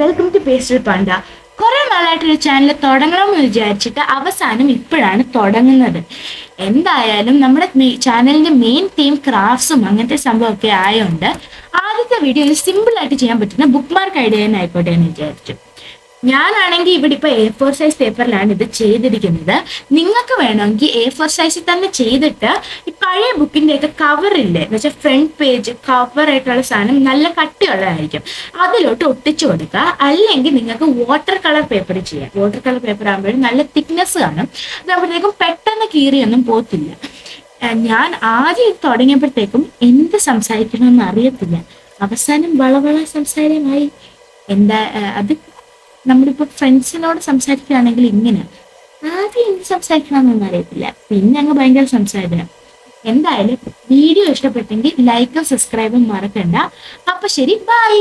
Welcome to pastel Panda. കുറെ നാളായിട്ടൊരു channel തുടങ്ങണമെന്ന് വിചാരിച്ചിട്ട് അവസാനം ഇപ്പോഴാണ് തുടങ്ങുന്നത്. എന്തായാലും നമ്മുടെ ചാനലിന്റെ മെയിൻ തീം ക്രാഫ്റ്റ്സും അങ്ങനത്തെ സംഭവമൊക്കെ ആയതുകൊണ്ട് ആദ്യത്തെ വീഡിയോയിൽ സിമ്പിൾ ആയിട്ട് ചെയ്യാൻ പറ്റുന്ന ബുക്ക് മാർക്ക് ഐഡിയ തന്നെ ആയിക്കോട്ടെ എന്ന് വിചാരിച്ചു. ഞാനാണെങ്കിൽ ഇവിടെ ഇപ്പൊ A4 സൈസ് പേപ്പറിലാണ് ഇത് ചെയ്തിരിക്കുന്നത്. നിങ്ങൾക്ക് വേണമെങ്കിൽ A4 സൈസിൽ തന്നെ ചെയ്തിട്ട് ഈ പഴയ ബുക്കിന്റെ ഒക്കെ കവറില്ലേ എന്ന് വെച്ചാൽ ഫ്രണ്ട് പേജ് കവർ ആയിട്ടുള്ള സാധനം നല്ല കട്ടിയുള്ളതായിരിക്കും, അതിലോട്ട് ഒട്ടിച്ചു കൊടുക്കുക. അല്ലെങ്കിൽ നിങ്ങൾക്ക് വാട്ടർ കളർ പേപ്പർ ചെയ്യാം. വാട്ടർ കളർ പേപ്പർ ആകുമ്പോഴും നല്ല തിക്നെസ് കാണും, അതാകുമ്പോഴത്തേക്കും പെട്ടെന്ന് കീറിയൊന്നും പോത്തില്ല. ഞാൻ ആദ്യം ഇത് തുടങ്ങിയപ്പോഴത്തേക്കും എന്ത് സംസാരിക്കണമെന്ന് അറിയത്തില്ല, അവസാനം വളവള സംസാരമായി. എന്താ അത് നമ്മളിപ്പോൾ ഫ്രണ്ട്സിനോട് സംസാരിക്കുകയാണെങ്കിൽ ഇങ്ങനെ ആദ്യം എന്ത് സംസാരിക്കണമെന്നൊന്നും അറിയത്തില്ല, പിന്നെ അങ്ങ് ഭയങ്കര സംസാരിക്കണം. എന്തായാലും വീഡിയോ ഇഷ്ടപ്പെട്ടെങ്കിൽ ലൈക്കും സബ്സ്ക്രൈബും മറക്കണ്ട. അപ്പൊ ശരി, ബൈ.